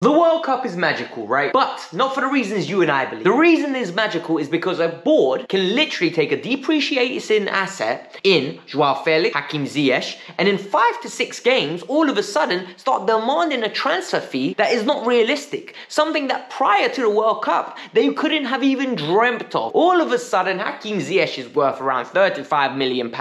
The World Cup is magical, right? But not for the reasons you and I believe. The reason it's magical is because a board can literally take a depreciating asset in Joao Felix, Hakim Ziyech, and in 5 to 6 games, all of a sudden start demanding a transfer fee that is not realistic. Something that prior to the World Cup, they couldn't have even dreamt of. All of a sudden, Hakim Ziyech is worth around £35 million.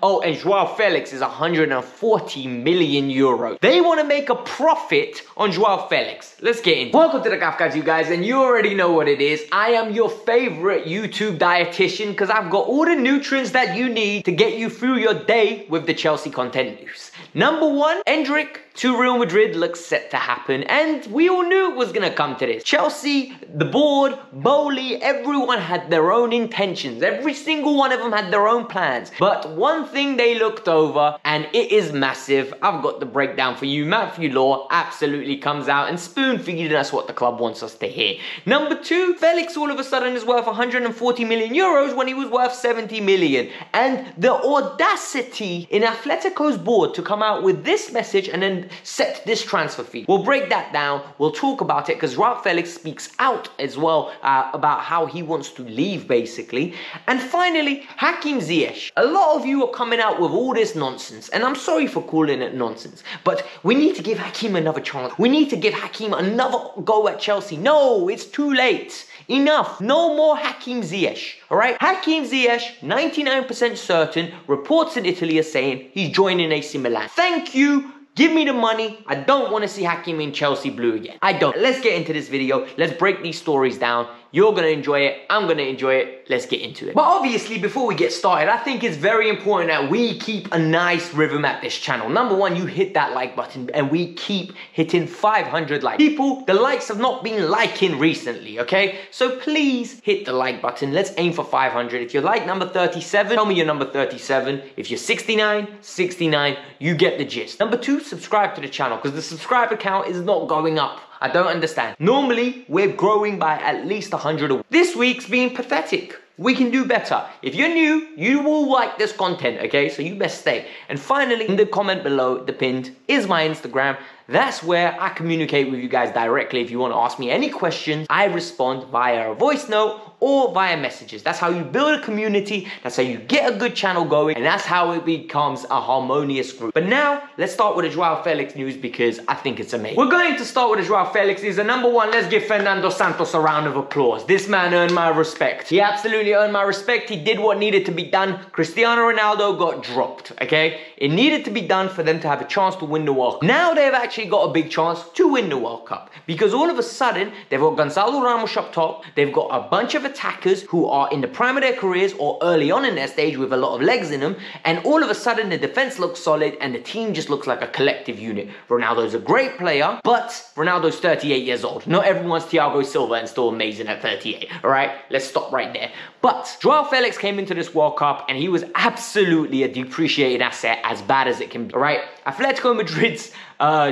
Oh, and Joao Felix is 140 million euros. They want to make a profit on Joao Felix. Let's get in. Welcome to the Kavkas View, guys, and you already know what it is. I am your favorite YouTube dietitian because I've got all the nutrients that you need to get you through your day with the Chelsea content news. Number 1, Endrick to Real Madrid looks set to happen, and we all knew it was going to come to this. Chelsea, the board, Bowley, everyone had their own intentions. Every single one of them had their own plans. But one thing they looked over, and it is massive. I've got the breakdown for you. Matthew Law absolutely comes out and spoon-feeding us what the club wants us to hear. Number 2, Felix all of a sudden is worth 140 million euros when he was worth 70 million. And the audacity in Atletico's board to come out with this message and then set this transfer fee. We'll break that down. We'll talk about it because Joao Felix speaks out as well about how he wants to leave, basically. And finally, Hakim Ziyech. A lot of you are coming out with all this nonsense, and I'm sorry for calling it nonsense, but we need to give Hakim another chance. We need to give Hakim another go at Chelsea. No, it's too late. Enough. No more Hakim Ziyech. Alright? Hakim Ziyech, 99% certain, reports in Italy are saying he's joining AC Milan. Thank you. Give me the money. I don't want to see Hakim in Chelsea blue again. I don't. Let's get into this video. Let's break these stories down. You're going to enjoy it. I'm going to enjoy it. Let's get into it. But obviously, before we get started, I think it's very important that we keep a nice rhythm at this channel. Number 1, you hit that like button and we keep hitting 500 likes. People, the likes have not been liking recently, okay? So please hit the like button. Let's aim for 500. If you're like number 37, tell me you're number 37. If you're 69, 69, you get the gist. Number 2, subscribe to the channel because the subscriber count is not going up. I don't understand. Normally, we're growing by at least 100 a week. This week's being pathetic. We can do better. If you're new, you will like this content, okay? So you best stay. And finally, in the comment below, the pinned, is my Instagram. That's where I communicate with you guys directly. If you want to ask me any questions, I respond via a voice note or via messages. That's how you build a community. That's how you get a good channel going. And that's how it becomes a harmonious group. But now, let's start with the Joao Felix news because I think it's amazing. We're going to start with the Joao Felix news. And number 1, let's give Fernando Santos a round of applause. This man earned my respect. He absolutely earned my respect. He did what needed to be done. Cristiano Ronaldo got dropped, okay? It needed to be done for them to have a chance to win the World Cup. Now they've actually got a big chance to win the World Cup because all of a sudden they've got Gonzalo Ramos up top. They've got a bunch of attackers who are in the prime of their careers or early on in their stage with a lot of legs in them, and all of a sudden the defense looks solid and the team just looks like a collective unit. Ronaldo's a great player, but Ronaldo's 38 years old. Not everyone's Thiago Silva and still amazing at 38. All right, let's stop right there. But Joao Felix came into this World Cup and he was absolutely a depreciated asset, as bad as it can be. All right, Atletico Madrid's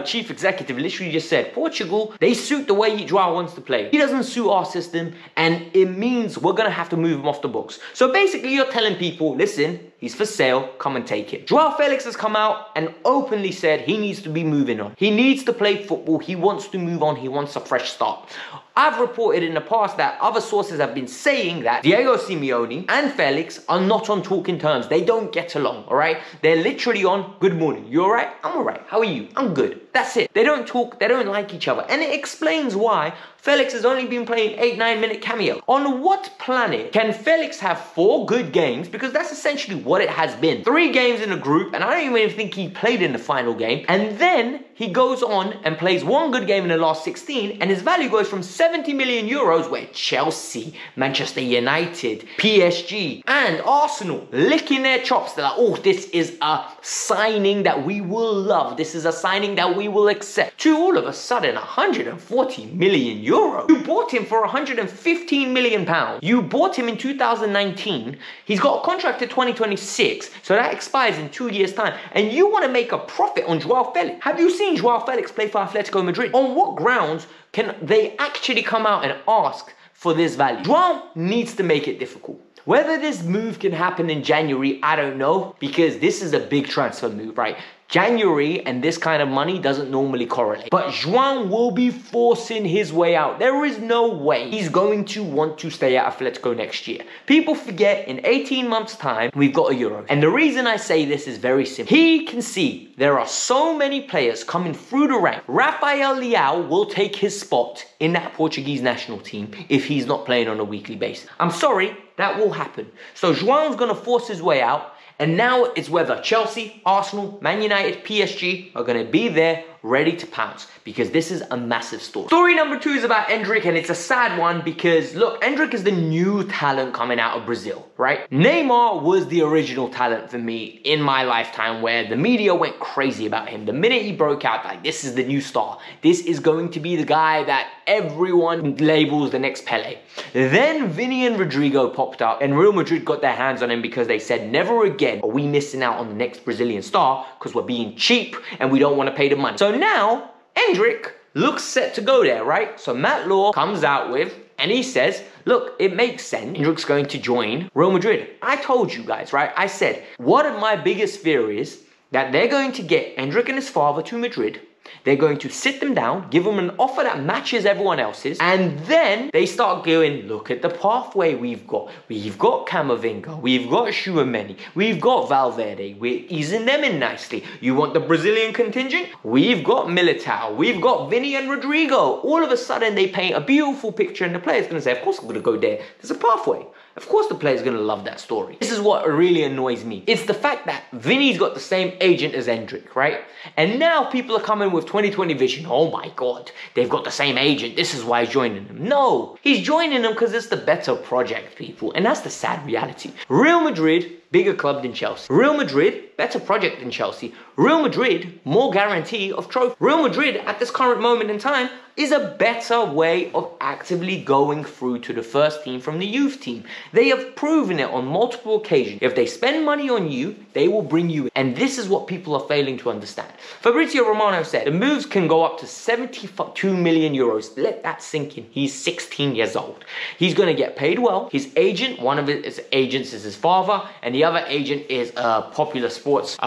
chief executive literally just said, Portugal, they suit the way Joao wants to play. He doesn't suit our system, and it means we're going to have to move him off the books. So basically, you're telling people, listen, he's for sale, come and take it. Joao Felix has come out and openly said he needs to be moving on. He needs to play football. He wants to move on. He wants a fresh start. I've reported in the past that other sources have been saying that Diego Simeone and Felix are not on talking terms. They don't get along, all right? They're literally on, good morning, you all right? I'm all right. How are you? I'm good. That's it. They don't talk. They don't like each other. And it explains why Felix has only been playing 8-9 minute cameo. On what planet can Felix have 4 good games? Because that's essentially what it has been. 3 games in a group, and I don't even think he played in the final game. And then he goes on and plays 1 good game in the last 16, and his value goes from 70 million euros, where Chelsea, Manchester United, PSG, and Arsenal licking their chops. They're like, oh, this is a signing that we will love. This is a signing that we will accept. To all of a sudden, 140 million euros. You bought him for 115 million pounds. You bought him in 2019. He's got a contract to 2026, so that expires in 2 years' time. And you want to make a profit on Joao Felix. Have you seen Joao Felix play for Atletico Madrid? On what grounds can they actually come out and ask for this value? Joao needs to make it difficult. Whether this move can happen in January, I don't know, because this is a big transfer move, right? January and this kind of money doesn't normally correlate. But Joao will be forcing his way out. There is no way he's going to want to stay at Atletico next year. People forget in 18 months' time, we've got a Euro. And the reason I say this is very simple. He can see there are so many players coming through the rank. Rafael Leao will take his spot in that Portuguese national team if he's not playing on a weekly basis. I'm sorry, that will happen. So Joao's going to force his way out. And now it's whether Chelsea, Arsenal, Man United, PSG are going to be there ready to pounce, because this is a massive story. Story number 2 is about Endrick, and it's a sad one because, look, Endrick is the new talent coming out of Brazil, right? Neymar was the original talent for me in my lifetime, where the media went crazy about him. The minute he broke out, like, this is the new star. This is going to be the guy that everyone labels the next Pele. Then Vinny and Rodrigo popped up, and Real Madrid got their hands on him because they said, never again are we missing out on the next Brazilian star because we're being cheap and we don't want to pay the money. So now, Endrick looks set to go there, right? So Matt Law comes out with, and he says, look, it makes sense. Endrick's going to join Real Madrid. I told you guys, right? I said, what my biggest fear is that they're going to get Endrick and his father to Madrid. They're going to sit them down, give them an offer that matches everyone else's, and then they start going, look at the pathway we've got. We've got Camavinga, we've got Tchouaméni, we've got Valverde, we're easing them in nicely. You want the Brazilian contingent? We've got Militao, we've got Vinny and Rodrigo. All of a sudden, they paint a beautiful picture, and the player's going to say, of course I'm going to go there. There's a pathway. Of course the player's going to love that story. This is what really annoys me. It's the fact that Vinny's got the same agent as Endrick, right? And now people are coming with 2020 vision. Oh my God, they've got the same agent. This is why he's joining them. No, he's joining them because it's the better project, people. And that's the sad reality. Real Madrid, bigger club than Chelsea. Real Madrid, better project than Chelsea. Real Madrid, more guarantee of trophy. Real Madrid, at this current moment in time, is a better way of actively going through to the first team from the youth team. They have proven it on multiple occasions. If they spend money on you, they will bring you in. And this is what people are failing to understand. Fabrizio Romano said, the moves can go up to 72 million euros. Let that sink in. He's 16 years old. He's going to get paid well. His agent, one of his agents is his father, and the other agent is a popular sports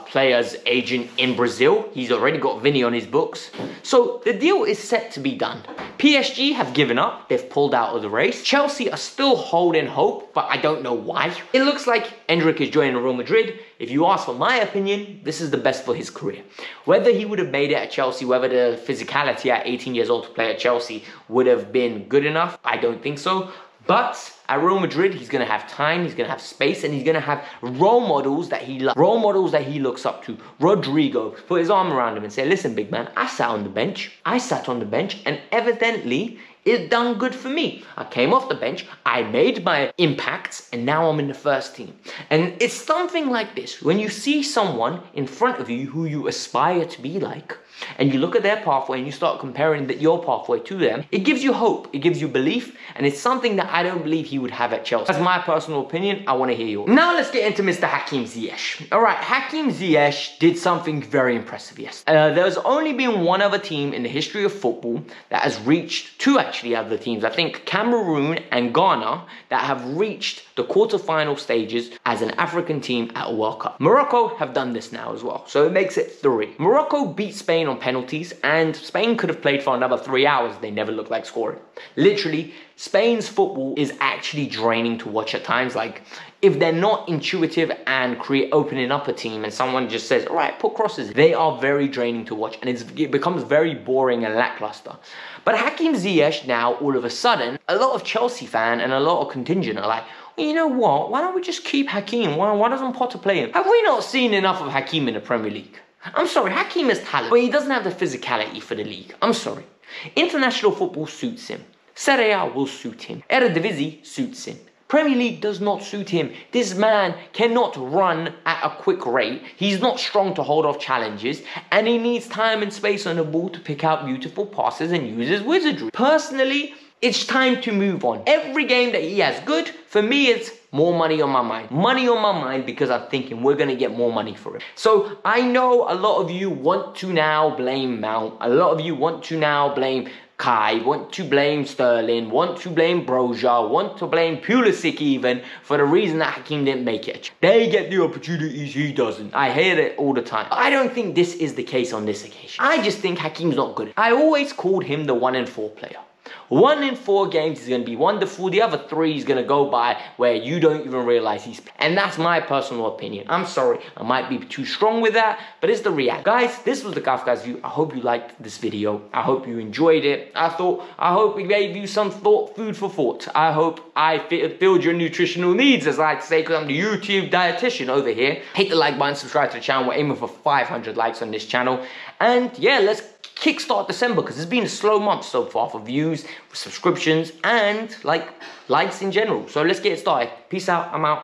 player's agent in Brazil. He's already got Vinny on his books. So the deal is set to be done. PSG have given up. They've pulled out of the race. Chelsea are still holding hope, but I don't know why. It looks like Endrick is joining Real Madrid. If you ask for my opinion, this is the best for his career. Whether he would have made it at Chelsea, whether the physicality at 18 years old to play at Chelsea would have been good enough, I don't think so. But at Real Madrid, he's going to have time, he's going to have space, and he's going to have role models that he loves, role models that he looks up to. Rodrigo, put his arm around him and say, listen, big man, I sat on the bench, and evidently it done good for me. I came off the bench, I made my impacts, and now I'm in the first team. And it's something like this. When you see someone in front of you who you aspire to be like, and you look at their pathway and you start comparing your pathway to them, it gives you hope, it gives you belief, and it's something that I don't believe he would have at Chelsea. That's my personal opinion. I want to hear yours. Now let's get into Mr. Hakim Ziyech. Alright, Hakim Ziyech did something very impressive yesterday. There's only been one other team in the history of football that has reached, two actually other teams, I think Cameroon and Ghana, that have reached the quarterfinal stages as an African team at a World Cup. Morocco have done this now as well, so it makes it 3. Morocco beat Spain on penalties, and Spain could have played for another 3 hours. They never looked like scoring. Literally, Spain's football is actually draining to watch at times. Like, if they're not intuitive and opening up a team and someone just says, all right, put crosses, they are very draining to watch, and it becomes very boring and lackluster. But Hakim Ziyech now, all of a sudden, a lot of Chelsea fan and a lot of contingent are like, well, you know what, why don't we just keep Hakim? Why doesn't Potter play him? Have we not seen enough of Hakim in the Premier League? I'm sorry, Hakim has talent, but he doesn't have the physicality for the league. I'm sorry. International football suits him. Serie A will suit him. Eredivisie suits him. Premier League does not suit him. This man cannot run at a quick rate. He's not strong to hold off challenges, and he needs time and space on the ball to pick out beautiful passes and use his wizardry. Personally, it's time to move on. Every game that he has good, for me, it's more money on my mind. Money on my mind, because I'm thinking we're going to get more money for it. So I know a lot of you want to now blame Mount. A lot of you want to now blame Kai, want to blame Sterling, want to blame Broja, want to blame Pulisic even for the reason that Hakim didn't make it. They get the opportunities, he doesn't. I hear it all the time. I don't think this is the case on this occasion. I just think Hakim's not good. I always called him the 1 in 4 player. 1 in 4 games is going to be wonderful. The other 3 is going to go by where you don't even realize he's playing. And that's my personal opinion. I'm sorry, I might be too strong with that, but it's the reality. Guys, this was the Kavkas View. I hope you liked this video. I hope you enjoyed it. I hope it gave you some food for thought. I hope I filled your nutritional needs, as I like to say, because I'm the YouTube dietitian over here. Hit the like button, subscribe to the channel. We're aiming for 500 likes on this channel. And yeah, let's kickstart December, because it's been a slow month so far for views, for subscriptions, and likes in general. So let's get it started. Peace out. I'm out.